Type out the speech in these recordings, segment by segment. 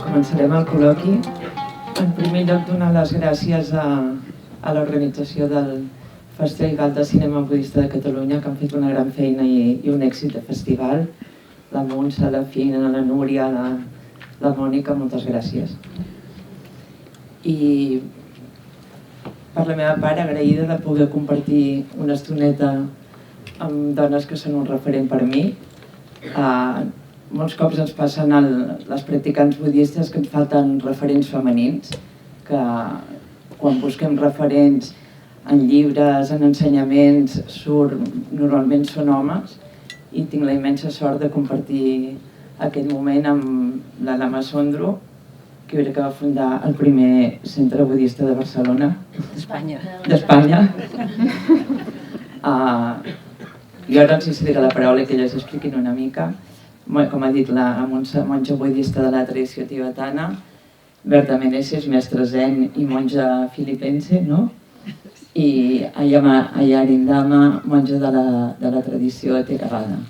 Començarem el col·loqui. En primer lloc, donar les gràcies a l'organització del Festival de Cinema Budista de Catalunya, que han fet una gran feina i un èxit de festival. La Montse, la Fina, la Núria, la Mònica, moltes gràcies. I per la meva part, agraïda de poder compartir una estoneta amb dones que són un referent per mi. Molts cops ens passen les practicants budistes que ens falten referents femenins, que quan busquem referents en llibres, en ensenyaments, normalment són homes, i tinc la immensa sort de compartir aquest moment amb la Lama Sondro, que va fundar el primer centre budista de Barcelona. D'Espanya. I ara els cediré la paraula que elles expliquin una mica. Com ha dit la monja budista de la tradició tibetana, Berta Meneses, mestre zen i monja filipense, no? I Ayarindama, monja de la tradició Theravada.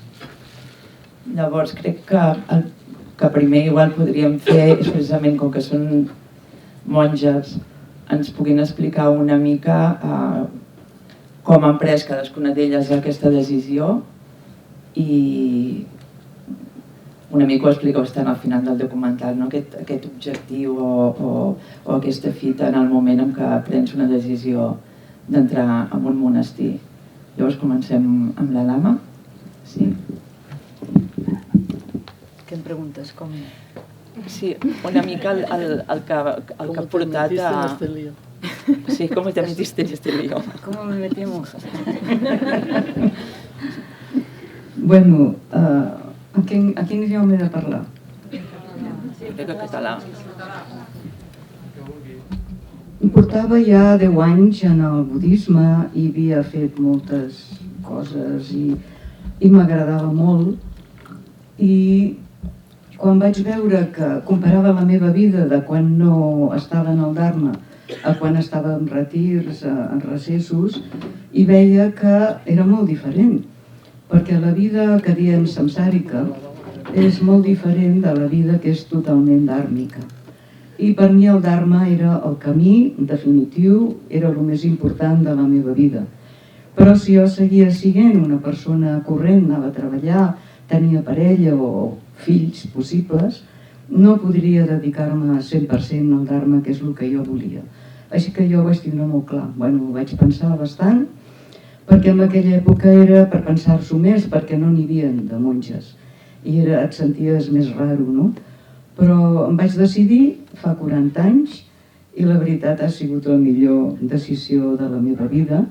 Llavors crec que primer igual podríem fer, precisament com que són monges, ens puguin explicar una mica com han pres cadascuna d'elles aquesta decisió, i una mica ho expliqueu bastant al final del documental, no? Aquest objectiu o aquesta fita en el moment en què prens una decisió d'entrar en un monestir. Llavors comencem amb la Lama. Sí. Què em preguntes? Com? Sí, una mica el que ha portat a... Sí, ¿cómo te metiste en este lío? ¿Cómo me metimos? Bueno, a quin idioma he de parlar? Crec que català. Portava ja 10 anys en el budisme i havia fet moltes coses i m'agradava molt. I quan vaig veure que comparava la meva vida de quan no estava en el Dharma a quan estava en retirs, en recessos, i veia que era molt diferent, perquè la vida que diem samsàrica és molt diferent de la vida que és totalment dhàrmica. I per mi el Dharma era el camí definitiu, era el més important de la meva vida. Però si jo seguia sent una persona corrent, anava a treballar, tenia parella o fills possibles, no podria dedicar-me 100% al Dharma, que és el que jo volia. Així que jo ho vaig tindre molt clar. Ho vaig pensar bastant, perquè en aquella època era per pensar-s'ho més, perquè no n'hi havia de monges. I et senties més raro, no? Però em vaig decidir fa 40 anys, i la veritat ha sigut la millor decisió de la meva vida,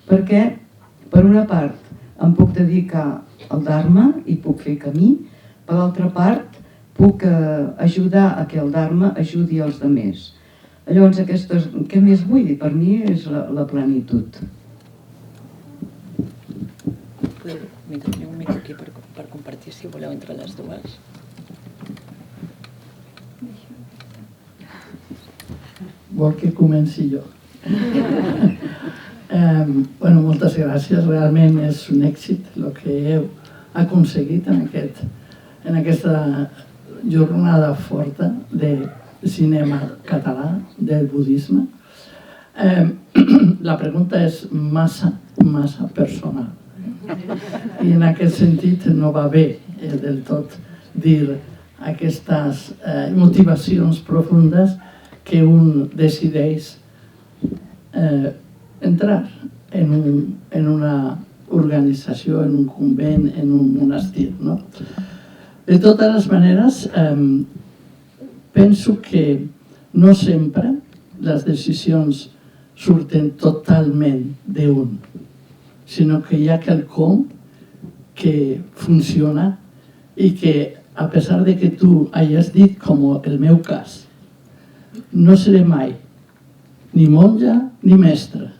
perquè, per una part, em puc dedicar al Dharma i puc fer camí, per l'altra part, puc ajudar a que el Dharma ajudi els altres. Llavors, què més vull dir? Per mi és la plenitud. Teniu un micro aquí per compartir, si voleu, entre les dues. Vol que comenci jo? Moltes gràcies, realment és un èxit el que heu aconseguit en aquesta jornada forta de cinema català, del budisme. La pregunta és massa personal. I en aquest sentit no va bé del tot dir aquestes motivacions profundes que un decideix entrar en una organització, en un convent, en un monestir. De totes les maneres, penso que no sempre les decisions surten totalment d'un, sinó que hi ha quelcom que funciona i que, a pesar de que tu hayas dit, com el meu cas, no seré mai ni monja ni mestra,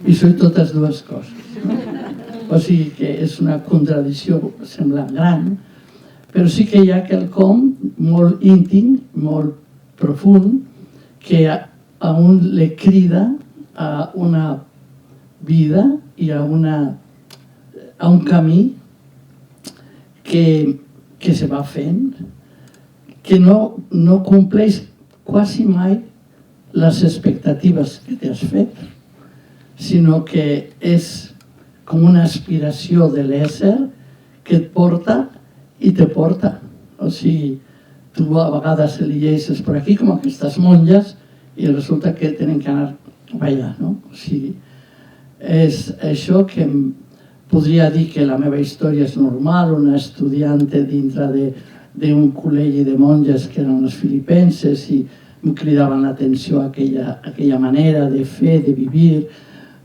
i soy totes dues coses. O sigui que és una contradicció semblant gran, però sí que hi ha quelcom molt íntim, molt profund, que a un li crida a una vida i a un camí que se va fent que no compleix quasi mai les expectatives que t'has fet, sinó que és com una aspiració de l'ésser que et porta i te porta. O sigui, tu a vegades li llegeixes per aquí com aquestes monges i resulta que tenen que anar allà, no? O sigui, és això que podria dir que la meva història és normal, una estudiante dintre d'un col·legi de monges que eren les filipenses i em cridaven l'atenció a aquella manera de fer, de vivir,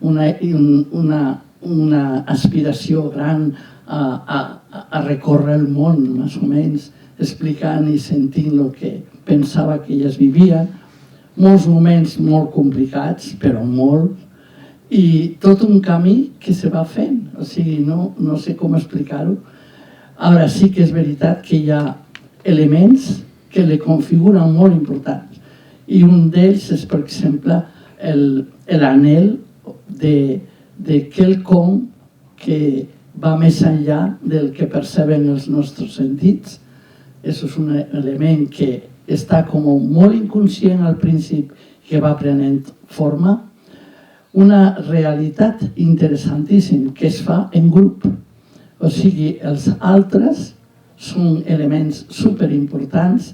una aspiració gran a recórrer el món, més o menys, explicant i sentint el que pensava que elles vivien. Molts moments molt complicats, però molt, i tot un camí que se va fent, o sigui, no sé com explicar-ho. Ara sí que és veritat que hi ha elements que li configuren molt importants, i un d'ells és, per exemple, l'anhel de quelcom que va més enllà del que perceben els nostres sentits. Això és un element que està com molt inconscient al principi, que va prenent forma. Una realitat interessantíssima que es fa en grup. O sigui, els altres són elements superimportants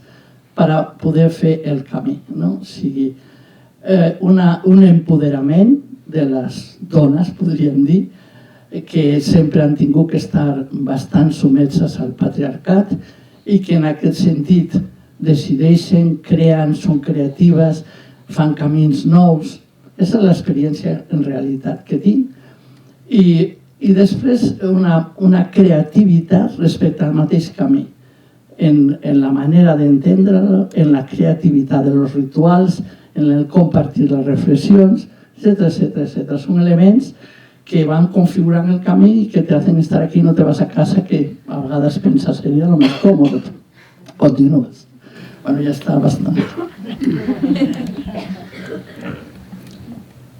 per a poder fer el camí, no? O sigui, un empoderament de les dones, podríem dir, que sempre han tingut que estar bastant sotmeses al patriarcat i que en aquest sentit decideixen, creen, són creatives, fan camins nous. Aquesta és l'experiència en realitat que tinc. I després una creativitat respecte al mateix camí, en la manera d'entendre-lo, en la creativitat dels rituals, en el compartir les reflexions, etc. Són elements que van configurant el camí i que te hacen estar aquí, no te vas a casa, que a vegades penses seria lo més còmode. Continues. Bueno, ja està bastant.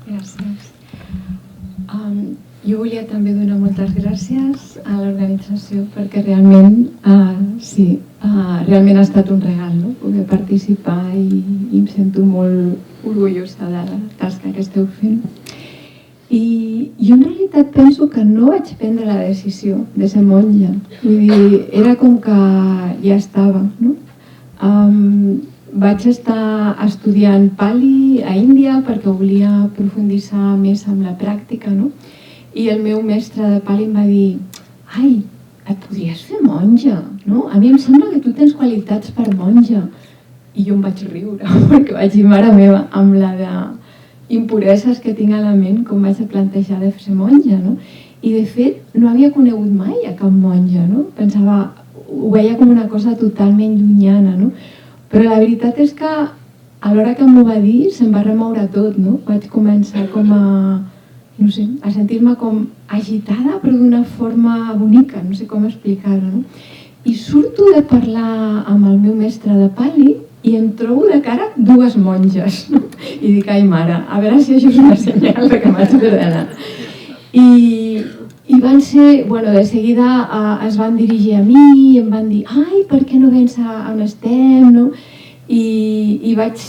Gràcies. Jo volia també donar moltes gràcies a l'organització perquè realment, realment ha estat un regal, no? Poder participar i em sento molt orgullosa de la tasca que esteu fent. I jo en realitat penso que no vaig prendre la decisió de ser monja. Vull dir, era com que ja estava, no? Vaig estar estudiant Pali a Índia perquè volia profunditzar més en la pràctica, no? I el meu mestre de Pali em va dir: ai, et podries fer monja, no? A mi em sembla que tu tens qualitats per monja. I jo em vaig riure, perquè vaig dir, mare meva, amb la d'impureses que tinc a la ment, com vaig plantejar de ser monja, no? I de fet, no havia conegut mai a cap monja, no? Pensava, ho veia com una cosa totalment llunyana, no? Però la veritat és que a l'hora que m'ho va dir se'm va remoure tot, no? Vaig començar com no sé, a sentir-me com agitada, però d'una forma bonica, no sé com explicar-ho, no? I surto de parlar amb el meu mestre de Pali i em trobo de cara dues monges, no? I dic, ai mare, a veure si això és una senyal de que m'haig d'anar. I van ser, bueno, de seguida es van dirigir a mi i em van dir, ai, per què no vens a on estem, no? I vaig,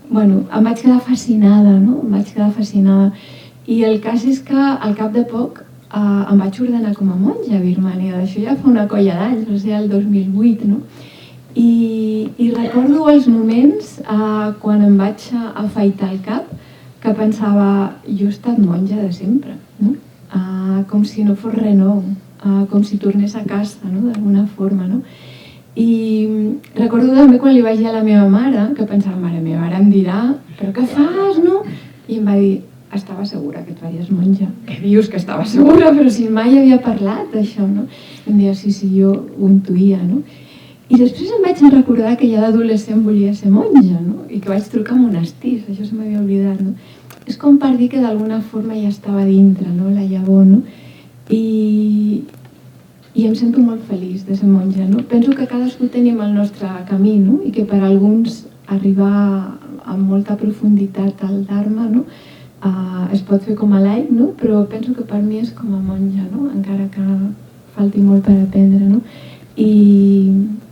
bueno, em vaig quedar fascinada, no? Em vaig quedar fascinada. I el cas és que al cap de poc em vaig ordenar com a monja a Birmània. Això ja fa una colla d'anys, va ser el 2008, no? I recordo els moments quan em vaig afaitar el cap que pensava, jo he estat monja de sempre, no? Com si no fos res nou, com si tornés a casa, no? D'alguna forma, no? I recordo també quan li vaig dir a la meva mare, que pensava, mare meva, ara em dirà, però què fas, no? I em va dir, estava segura que et faries monja. Què dius que estava segura? Però si mai havia parlat d'això, no? Em deia, sí, jo ho intuïa, no? I després em vaig recordar que ja d'adolescent volia ser monja, no? I que vaig trucar a monestirs, això se m'havia oblidat, no? És com per dir que d'alguna forma ja estava dintre, no? La llavor, no? I em sento molt feliç de ser monja, no? Penso que cadascú tenim el nostre camí, no? I que per alguns arribar amb molta profunditat al Dharma, no? Es pot fer com a laic, no? Però penso que per mi és com a monja, no? Encara que falti molt per aprendre, no? I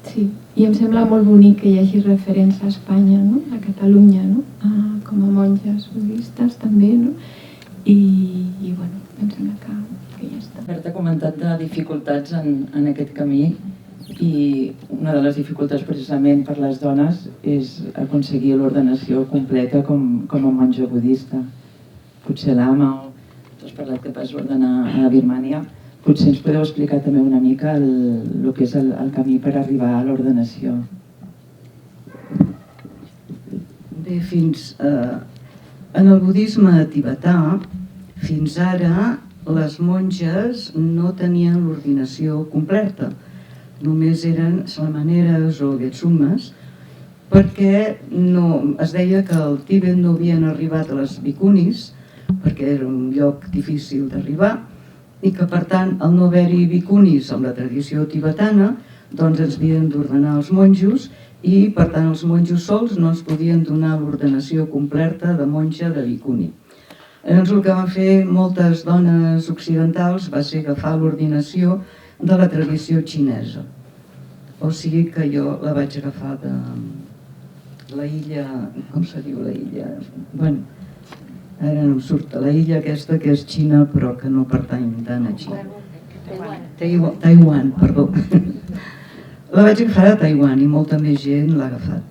sí, I em sembla molt bonic que hi hagi referents a Espanya, no? A Catalunya, no? Com a monges budistes també, no? I bueno, em sembla que ja està. Berta ha comentat de dificultats en aquest camí i una de les dificultats precisament per les dones és aconseguir l'ordenació completa com a monja budista. Potser l'ama, o tu has parlat que vas ordenar a Birmània, potser ens podeu explicar també una mica el que és el camí per arribar a l'ordenació. Bé, en el budisme tibetà, fins ara les monges no tenien l'ordinació completa. Només eren salamaneres o getsumes, perquè es deia que al Tibet no havien arribat a les bhikkhunis, perquè era un lloc difícil d'arribar, i que per tant, al no haver-hi bhikkhunis amb la tradició tibetana, doncs ens havien d'ordenar els monjos i per tant els monjos sols no ens podien donar l'ordenació completa de monja de bhikkhuni. Llavors el que van fer moltes dones occidentals va ser agafar l'ordinació de la tradició xinesa. O sigui que jo la vaig agafar de la illa, com se diu la illa? Bueno, ara no em surt, la illa aquesta que és Xina però que no pertany tant a Xina. Taiwan, perdó. La vaig agafar a Taiwan i molta més gent l'ha agafat.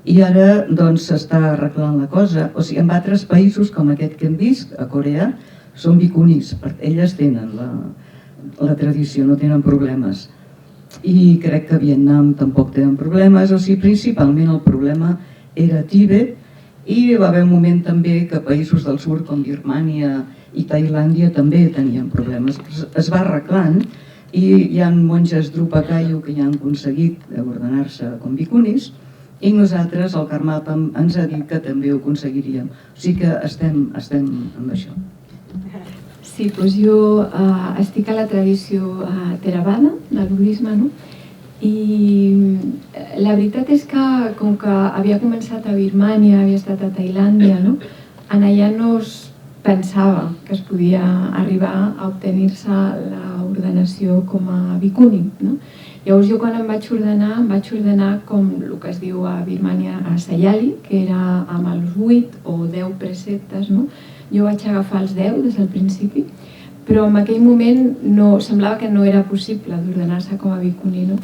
I ara doncs s'està arreglant la cosa, o sigui, en altres països com aquest que hem vist, a Corea, són bhikkhunis, elles tenen la tradició, no tenen problemes. I crec que a Vietnam tampoc tenen problemes, o sigui, principalment el problema era Tibet. I va haver un moment també que països del sud com Birmània i Tailàndia també tenien problemes. Es va arreglant i hi ha monges Drupa Kayu que ja han aconseguit ordenar-se com bhikkhunis i nosaltres, el Karmapa, ens ha dit que també ho aconseguiríem. O sigui que estem amb això. Sí, doncs jo estic a la tradició Theravada del budisme, no? I la veritat és que com que havia començat a Birmània, havia estat a Tailàndia, no? En allà no es pensava que es podia arribar a obtenir-se l'ordenació com a bhikkhuni, no? Llavors jo quan em vaig ordenar com el que es diu a Birmània a Sayali, que era amb els 8 o 10 preceptes, no? Jo vaig agafar els 10 des del principi, però en aquell moment semblava que no era possible d'ordenar-se com a bhikkhuni, no?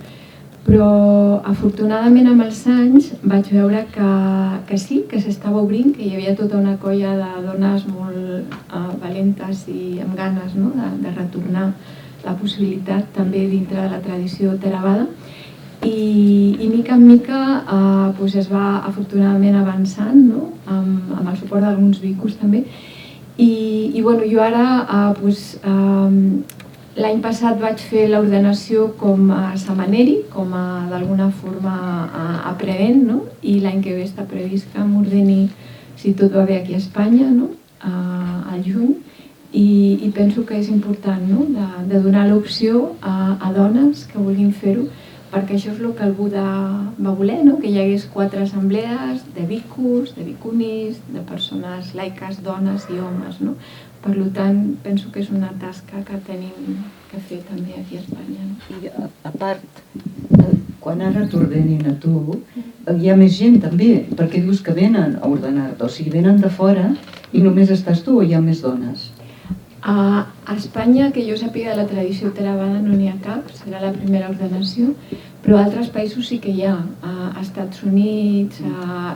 Però afortunadament amb els anys vaig veure que sí, que s'estava obrint, que hi havia tota una colla de dones molt valentes i amb ganes, no? de retornar la possibilitat també dintre de la tradició Theravada i mica en mica es va afortunadament avançant, no? Amb el suport d'alguns bhikkhus també i bueno, jo ara l'any passat vaig fer l'ordenació com a samaneri, com a d'alguna forma aprenent, no? I l'any que ve està previst que m'ordeni, si tot va bé aquí a Espanya, no? Al juny, i penso que és important, no? De donar l'opció a dones que vulguin fer-ho, perquè això és el que el Buda va voler, no? Que hi hagués 4 assemblees de bhikkhus, de bhikkhunis, de persones laiques, dones i homes, no? Per tant, penso que és una tasca que tenim que fer també aquí a Espanya. I a part, quan ara t'ordenin a tu, hi ha més gent també, perquè dius que venen a ordenar-te, o sigui, venen de fora i només estàs tu o hi ha més dones? A Espanya, que jo sàpiga, de la tradició Theravada no n'hi ha cap, serà la primera ordenació, però a altres països sí que hi ha, a Estats Units,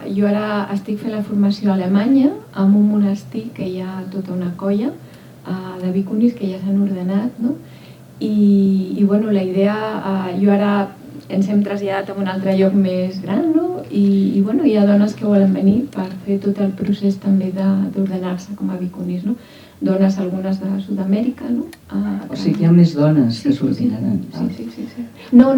jo ara estic fent la formació a Alemanya, en un monestir que hi ha tota una colla de bhikkhunis que ja s'han ordenat, no? I bueno, la idea, jo ara ens hem traslladat a un altre lloc més gran, no? I bueno, hi ha dones que volen venir per fer tot el procés també d'ordenar-se com a bhikkhunis, no? Dones algunes de Sud-amèrica, no? O sigui, hi ha més dones que s'ordinaran. Sí. No,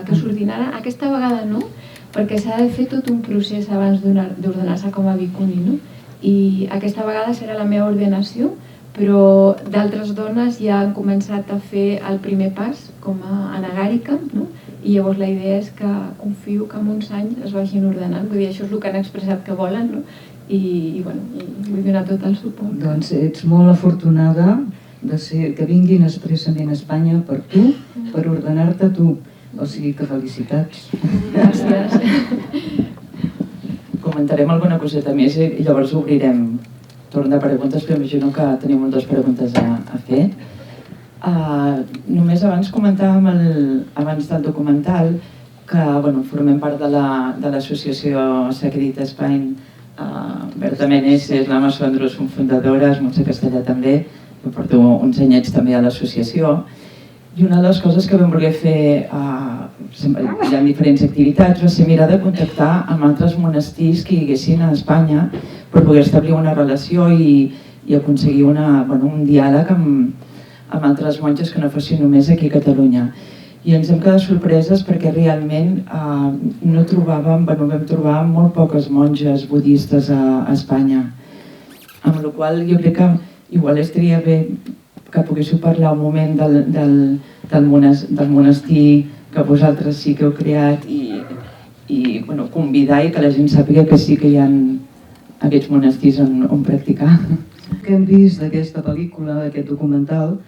que s'ordinaran, aquesta vegada no, perquè s'ha de fer tot un procés abans d'ordenar-se com a bhikkhuni, no? I aquesta vegada serà la meva ordenació, però d'altres dones ja han començat a fer el primer pas com a anagàrica, no? I llavors la idea és que confio que en uns anys es vagin ordenant, vull dir, això és el que han expressat que volen, no? I vull donar tot el suport. Doncs ets molt afortunada de ser que vinguin expressament a Espanya per tu, per ordenar-te tu, O sigui que felicitats. Gràcies. Comentarem alguna coseta més i llavors obrirem torn de preguntes, però imagino que tenim moltes preguntes a fer. Només abans comentàvem abans del documental que formem part de l'associació Secret Spain. Berta Meneses, l'Ama Sondro són fundadores, Montse Castellà també, jo porto uns anyets també a l'associació. I una de les coses que vam voler fer, hi ha diferents activitats, va ser mirar de contactar amb altres monestirs que hi haguessin a Espanya per poder establir una relació i aconseguir un diàleg amb altres monges que no fossin només aquí a Catalunya. I ens hem quedat sorpreses perquè realment no trobàvem, vam trobar molt poques monges budistes a Espanya. Amb la qual jo crec que igual estaria bé que poguéssiu parlar un moment del monestir que vosaltres sí que heu creat i convidar i que la gent sàpiga que sí que hi ha aquests monestirs on practicar. El que hem vist d'aquesta pel·lícula, d'aquest documental,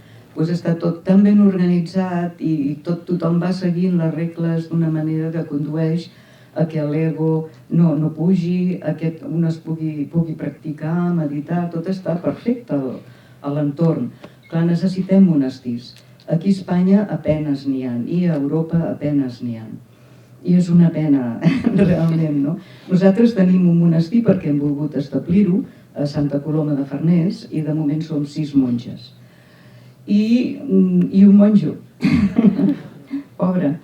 està tot tan ben organitzat i tothom va seguint les regles d'una manera que condueix a que l'ego no pugi, a que un es pugui practicar, meditar, tot està perfecte a l'entorn. Clar, necessitem monestirs. Aquí a Espanya apenes n'hi ha, i a Europa apenes n'hi ha. I és una pena, realment, no? Nosaltres tenim un monestir perquè hem volgut establir-ho a Santa Coloma de Farners i de moment som 6 monges. I un monjo. Pobre.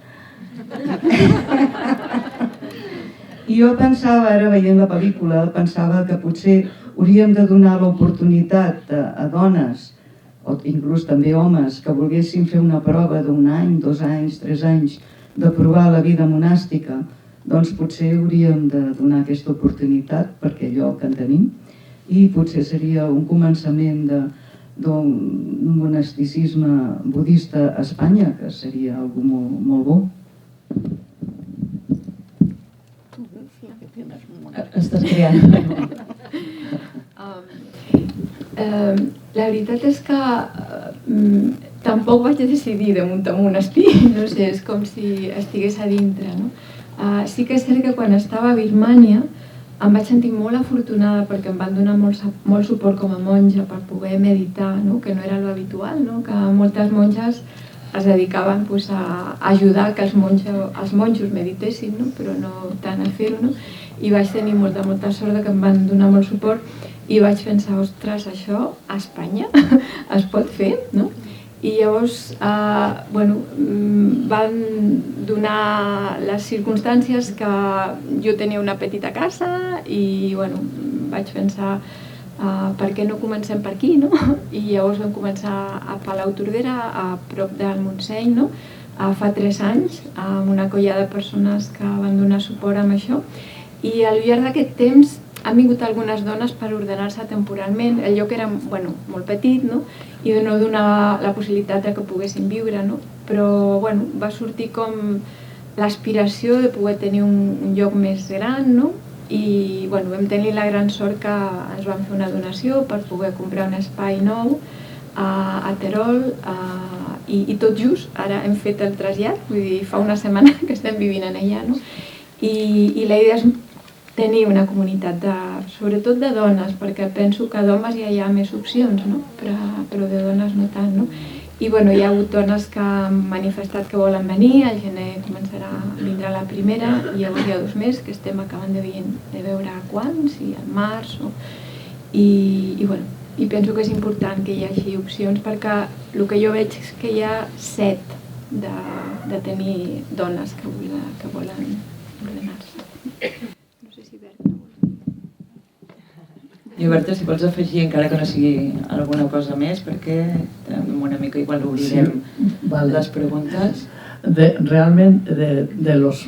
I jo pensava, ara veient la pel·lícula, pensava que potser hauríem de donar l'oportunitat a dones, o inclús també homes, que volguessin fer una prova d'1 any, 2 anys, 3 anys, de provar la vida monàstica, doncs potser hauríem de donar aquesta oportunitat, perquè allò que en tenim, i potser seria un començament d'un monasticisme budista a Espanya, que seria algo molt bo. Estàs creant. La veritat és que tampoc vaig decidir de muntar un monestir, no sé, és com si estigués a dintre, no? Sí que és cert que quan estava a Birmània em vaig sentir molt afortunada perquè em van donar molt suport com a monja per poder meditar, que no era l'habitual, que moltes monges es dedicaven a ajudar que els monjos meditessin, però no tant a fer-ho, i vaig tenir molta sort que em van donar molt suport i vaig pensar, ostres, això a Espanya es pot fer, no? I llavors van donar les circumstàncies que jo tenia una petita casa i vaig pensar per què no comencem per aquí, no? I llavors vam començar a Palautordera, a prop del Montseny, no? Fa 3 anys, amb una colla de persones que van donar suport amb això, i al llarg d'aquest temps han vingut algunes dones per ordenar-se temporalment. El lloc era molt petit, no? I no donava la possibilitat que poguessin viure, no? Però va sortir com l'aspiració de poder tenir un lloc més gran, no? I vam tenir la gran sort que ens van fer una donació per poder comprar un espai nou a Terol i tot just ara hem fet el trasllat, vull dir, fa una setmana que estem vivint allà, no? I la idea és tenir una comunitat, sobretot de dones, perquè penso que d'homes ja hi ha més opcions, no? Però de dones no tant, no? I hi ha hagut dones que han manifestat que volen venir, al gener vindrà la primera, i llavors hi ha 2 més que estem acabant de veure quan, si al març, i penso que és important que hi hagi opcions, perquè el que jo veig és que hi ha 7 de tenir dones que volen ordenar-se. I Berta, si vols afegir, encara que no sigui alguna cosa més, perquè una mica igual obrirem les preguntes. Realment, de los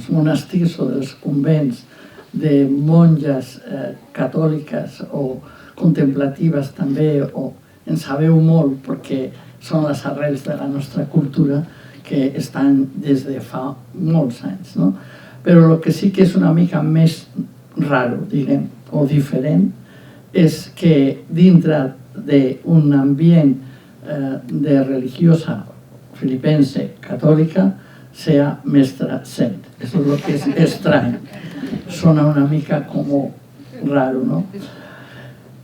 monestirs o dels convents de monges catòliques o contemplatives també, en sabeu molt perquè són les arrels de la nostra cultura que estan des de fa molts anys, no? Però el que sí que és una mica més raro, diguem, o diferent, és que dintre d'un ambient de religiosa filipense católica sea maestra zen. Eso es lo que es extraño. Suena una mica como raro, ¿no?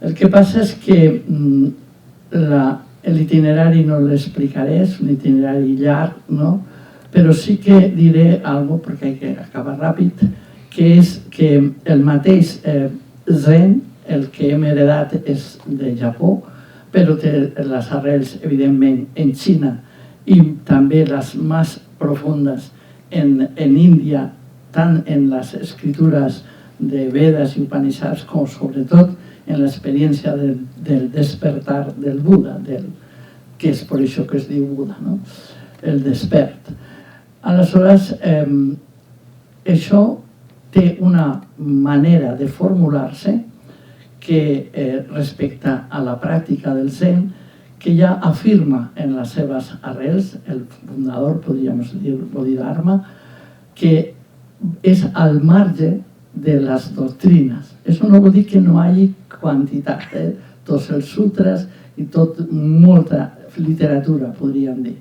El que pasa es que el itinerari no l'explicaré, és un itinerari llarg, no? Però sí que diré algo, perquè hay que acabar ràpid, que és que el mateix zen, el que hem heredat és de Japó, però té les arrels, evidentment, en Xina i també les més profundes en Índia, tant en les escritures de Vedas i Upanishads com sobretot en l'experiència del despertar del Buda, que és per això que es diu Buda, no? El despert. Aleshores, això té una manera de formular-se que respecte a la pràctica del Zen, que ja afirma en les seves arrels, el fundador, podríem dir, Bodhidharma, que és al marge de les doctrines. Això no vol dir que no hi hagi quantitat, tots els sutres i molta literatura, podríem dir.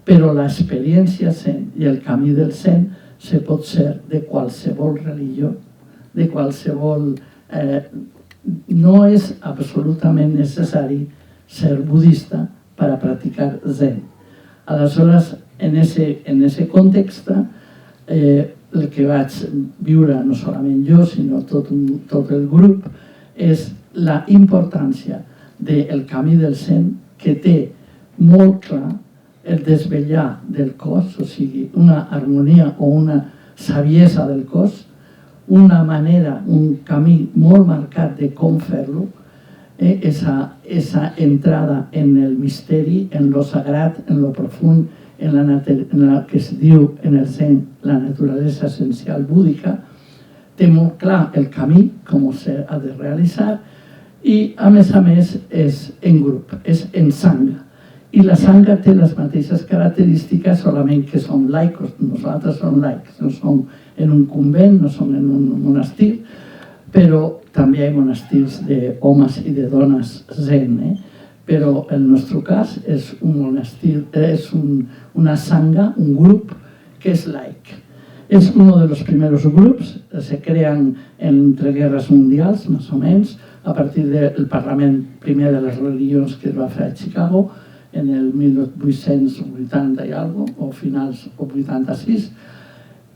Però l'experiència Zen i el camí del Zen se pot ser de qualsevol religió, de qualsevol... No és absolutament necessari ser budista per a practicar Zen. Aleshores, en ese context, el que vaig viure, no solament jo, sinó tot el grup, és la importància del camí del Zen, que té molt clar el desvetllar del cos, o sigui, una harmonia o una saviesa del cos, una manera, un camí molt marcat de com fer-lo, esa entrada en el misteri, en lo sagrat, en lo profund, en la que es diu en el Zen la naturalesa essencial búdica, té molt clar el camí, com s'ha de realitzar, i a més és en grup, és en sangha. I la sangha té les mateixes característiques, solament que són laicos, nosaltres som laics, no som en un convent, no som en un monestir, però també hi ha monestirs d'homes i de dones zen, però el nostre cas és un monestir, és una sangha, un grup que és laic. Es uno de los primeros grupos, se crean entre guerras mundials, más o menos, a partir del Parlament primer de les religions que es va fer a Chicago, en el 1880 i algo, o finals o 86,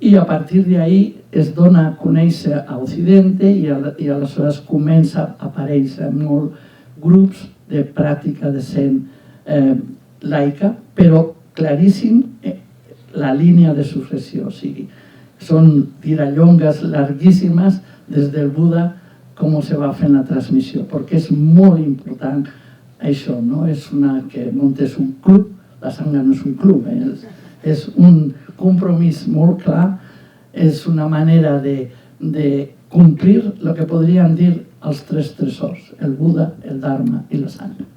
i a partir d'ahí es dona a conèixer a Occident i aleshores comença a aparèixer molt grups de pràctica de Zen laica, però claríssim la línia de successió, o sigui, són tirallongues larguíssimes des del Buda com se va fent la transmissió, perquè és molt important això, no? És que muntes un club, la sangha no és un club, és un compromís molt clar, és una manera de complir el que podríem dir els tres tresors, el Buda, el Dharma i la sangha.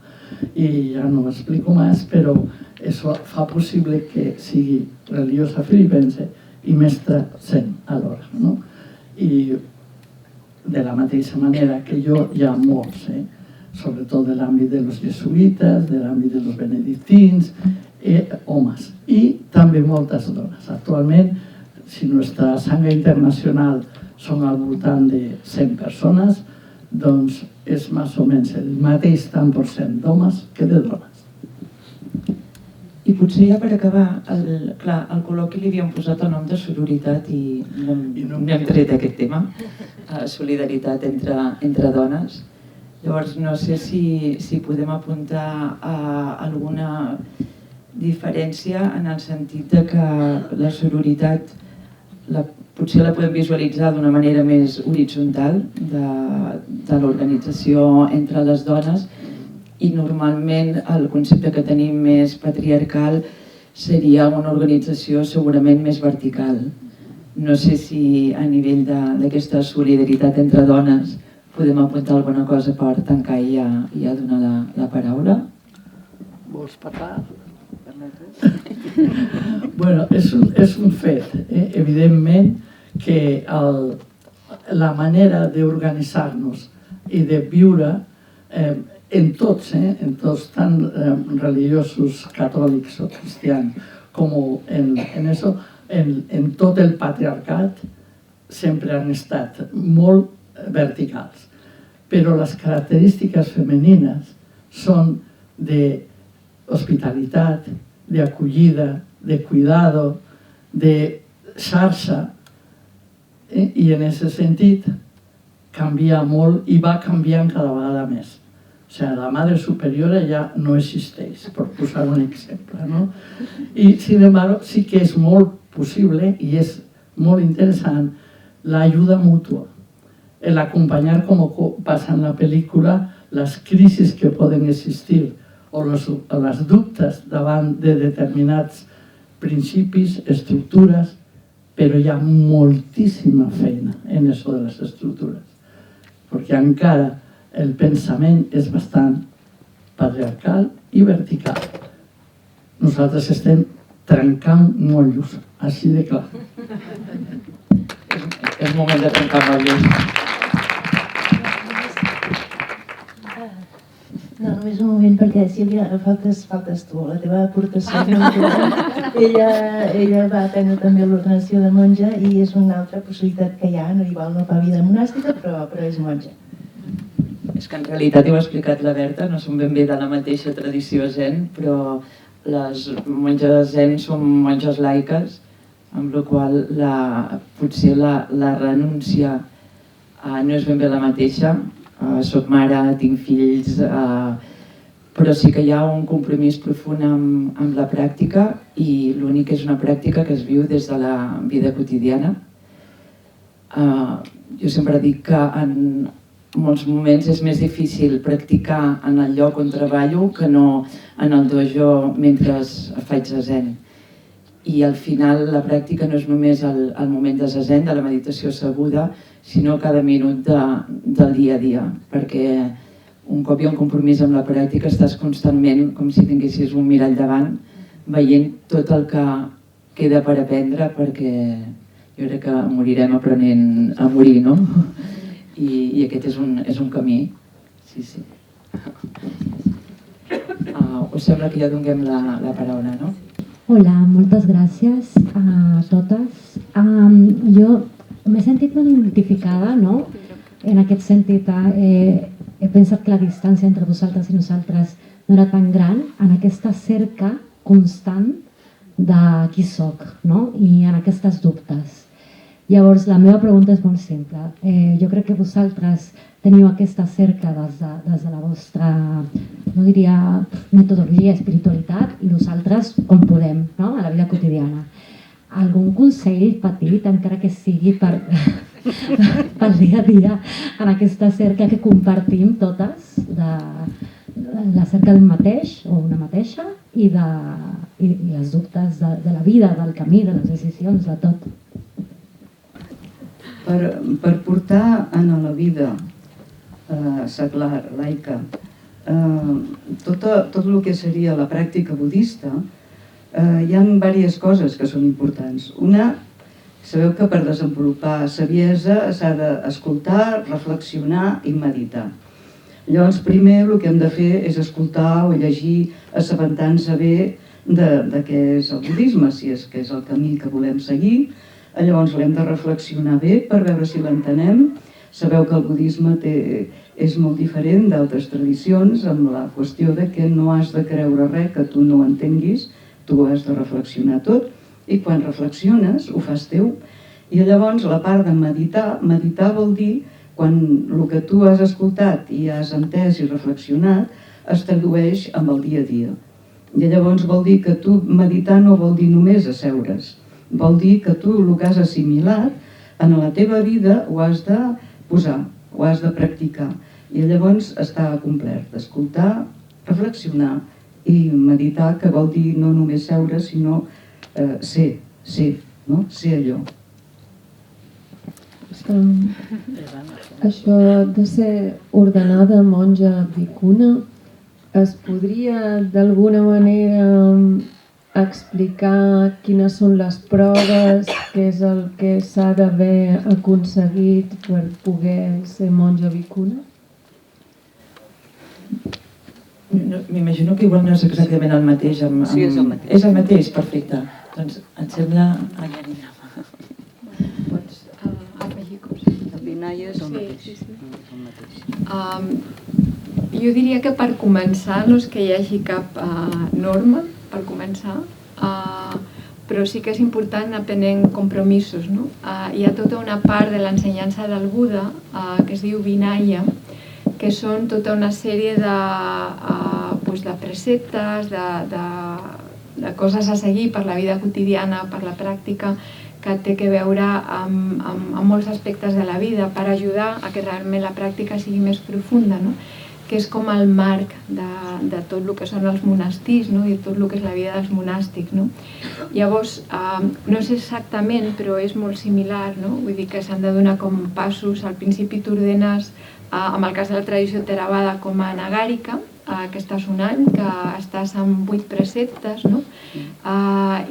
I ja no m'explico més, però això fa possible que sigui religiosa filipense i mestra Zen alhora, no? I de la mateixa manera que jo hi ha molts, sobretot de l'àmbit dels jesuïtes, de l'àmbit dels benedictins, homes, i també moltes dones. Actualment, si nostra sangha internacional són al voltant de 100 persones, doncs és més o menys el mateix tant per cent d'homes que de dones. I potser ja per acabar, al col·loqui li havíem posat el nom de sororitat i no hem tret aquest tema, solidaritat entre dones. Llavors no sé si podem apuntar a alguna diferència en el sentit de que la sororitat potser la podem visualitzar d'una manera més horitzontal de l'organització entre les dones, i normalment el concepte que tenim més patriarcal seria una organització segurament més vertical. No sé si a nivell d'aquesta solidaritat entre dones podem apuntar alguna cosa per tancar i ja donar la paraula. Vols parlar? Bueno, és un fet, evidentment, que la manera d'organitzar-nos i de viure en tots, tant religiosos, catòlics o cristians, com en tot el patriarcat, sempre han estat molt verticals. Però les característiques femenines són d'hospitalitat, d'acollida, de cuidado, de xarxa, i en aquest sentit canvia molt i va canviant cada vegada més. O sigui, la madre superiora ja no existeix, per posar un exemple, no? I, sin embargo, sí que és molt possible i és molt interessant l'ajuda mútua, l'acompanyar, com passa en la pel·lícula, les crisis que poden existir o les dubtes davant de determinats principis, estructures, però hi ha moltíssima feina en això de les estructures, perquè encara el pensament és bastant patriarcal i vertical. Nosaltres estem trencant motllos, així de clar. És moment de trencar motllos. No, només un moment, perquè Sílvia, faltes tu, la teva aportació. Ella va aprendre també l'ordenació de monja i és una altra possibilitat que hi ha, igual no fa vida monàstica, però és monja. És que en realitat, ho ha explicat la Berta, no som ben bé de la mateixa tradició zen, però les monges zen són monges laiques, amb la qual potser la renúncia no és ben bé la mateixa. Soc mare, tinc fills, però sí que hi ha un compromís profund amb la pràctica i l'únic és una pràctica que es viu des de la vida quotidiana. Jo sempre dic que en molts moments és més difícil practicar en el lloc on treballo que no en el dojo mentre faig zazen. I al final la pràctica no és només el moment de zazen, de la meditació asseguda, sinó cada minut del dia a dia, perquè un cop hi ha un compromís amb la pràctica estàs constantment, com si tinguessis un mirall davant, veient tot el que queda per aprendre, perquè jo crec que morirem aprenent a morir, no? I aquest és un camí. Sí, sí. Us sembla que ja donem la paraula, no? Hola, moltes gràcies a totes. Jo m'he sentit molt identificada, no? En aquest sentit, he pensat que la distància entre vosaltres i nosaltres no era tan gran, en aquesta cerca constant de qui soc, no? I en aquestes dubtes. Llavors, la meva pregunta és molt simple. Jo crec que vosaltres teniu aquesta cerca des de la vostra, no diria metodologia, espiritualitat, i nosaltres com podem, no? A la vida quotidiana. Algun consell petit, encara que sigui per dia a dia, en aquesta cerca que compartim totes, de la cerca d'un mateix o una mateixa i els dubtes de la vida, del camí, de les decisions, de tot. Per portar en la vida seglar, laica, tot el que seria la pràctica budista, hi ha diverses coses que són importants. Una, sabeu que per desenvolupar saviesa s'ha d'escoltar, reflexionar i meditar. Llavors, primer el que hem de fer és escoltar o llegir, assabentant-se bé de què és el budisme, si és que és el camí que volem seguir. Llavors l'hem de reflexionar bé per veure si l'entenem. Sabeu que el budisme és molt diferent d'altres tradicions amb la qüestió de que no has de creure res que tu no entenguis, tu has de reflexionar tot i quan reflexiones ho fas teu. I llavors la part de meditar vol dir quan el que tu has escoltat i has entès i reflexionat es tradueix amb el dia a dia. I llavors vol dir que tu meditar no vol dir només asseure's, vol dir que tu el que has assimilat en la teva vida ho has de posar, ho has de practicar. I llavors està complert, escoltar, reflexionar i meditar, que vol dir no només seure, sinó ser, no? Ser allò. Això de ser ordenada monja bhikkhuna, es podria d'alguna manera explicar quines són les proves, què és el que s'ha d'haver aconseguit per poder ser monja bhikkhuna? M'imagino que igual no és exactament el mateix. Sí, és el mateix. És el mateix, perfecte. Doncs em sembla... Pots afegir coses. El Vinaya és el mateix. Sí. És el mateix. Jo diria que per començar no és que hi hagi cap norma per començar, però sí que és important aprenent compromisos, no? Hi ha tota una part de l'ensenyança del Buda que es diu Vinaya, que són tota una sèrie de preceptes, de coses a seguir per la vida quotidiana, per la pràctica, que té que veure amb molts aspectes de la vida per ajudar a que realment la pràctica sigui més profunda, no? Que és com el marc de tot el que són els monestirs, no? I tot el que és la vida dels monàstics, no? Llavors, no sé exactament, però és molt similar, no? Vull dir que s'han de donar com passos. Al principi t'ordenes, en el cas de la tradició Theravada, com a nagàrica, que estàs un any, que estàs amb 8 preceptes, no?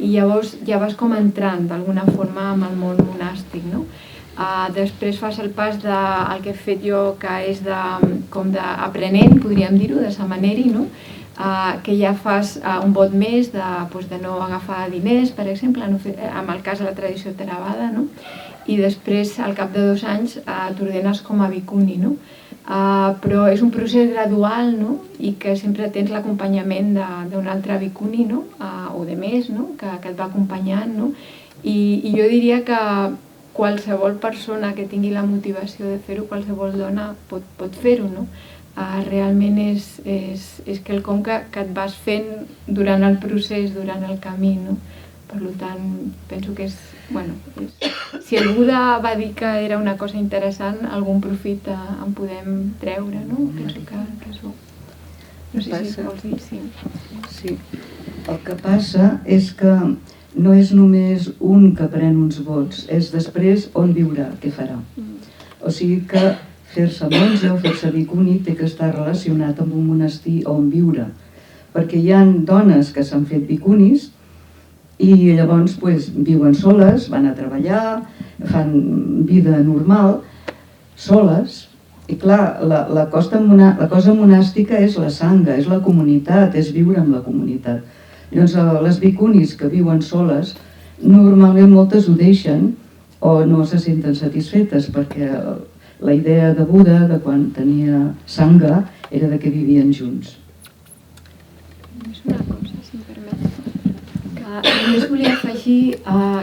I llavors ja vas com entrant d'alguna forma amb el món monàstic, no? Després fas el pas del que he fet jo, que és com d'aprenent, podríem dir-ho, de semaneri, no? Que ja fas un vot més de no agafar diners, per exemple, en el cas de la tradició Theravada, no? I després, al cap de 2 anys, t'ordenes com a bhikkhuni, no? Però és un procés gradual, no? I que sempre tens l'acompanyament d'un altre bhikkhuni, no? O de més, no? Que et va acompanyant, no? I jo diria que qualsevol persona que tingui la motivació de fer-ho, qualsevol dona pot fer-ho, no? Realment és quelcom que et vas fent durant el procés, durant el camí, no? Per tant, penso que és... Si el Buda va dir que era una cosa interessant, algun profit en podem treure, no? Penso que és bo. No sé si vols dir, sí. Sí. El que passa és que no és només un que pren uns vots, és després on viurà, què farà. O sigui que fer-se monja o fer-se bhikkhuni té que estar relacionat amb un monestir on viure, perquè hi ha dones que s'han fet bhikkhunis i llavors viuen soles, van a treballar, fan vida normal, soles, i clar, la cosa monàstica és la sangha, és la comunitat, és viure amb la comunitat. Llavors, les bhikkhunis que viuen soles, normalment moltes ho deixen o no se senten satisfetes, perquè la idea de Buda, de quan tenia sangha, era de que vivien junts. És una cosa, si em permet. Només volia afegir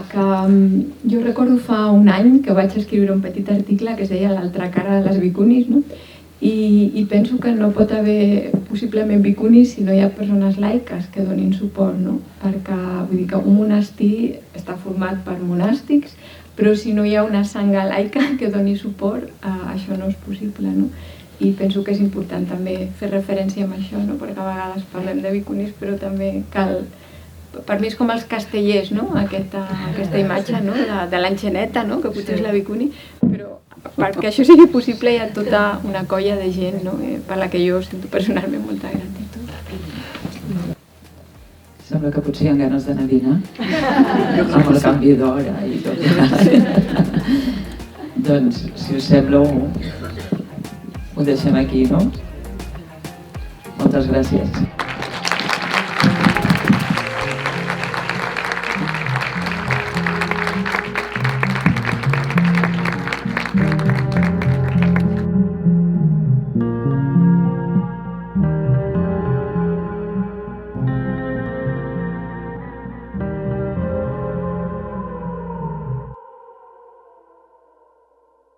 que jo recordo fa un any que vaig escriure un petit article que es deia l'altra cara de les bhikkhunis, no? I penso que no pot haver possiblement bhikkhunis si no hi ha persones laiques que donin suport, no? Perquè vull dir que un monestir està format per monàstics, però si no hi ha una sangha laica que doni suport, això no és possible, no? I penso que és important també fer referència a això, no? Perquè a vegades parlem de bhikkhunis, però també cal... Per mi és com els castellers, no? Aquesta imatge, no? De l'enxaneta, no? Que potser és la bhikkhuni, però perquè això sigui possible hi ha tota una colla de gent, no? Per la que jo sento personalment molta gratitud. Sembla que potser hi ha ganes d'anar a dinar amb el canvi d'hora i tot. Doncs, si us sembla, ho deixem aquí, no? Moltes gràcies.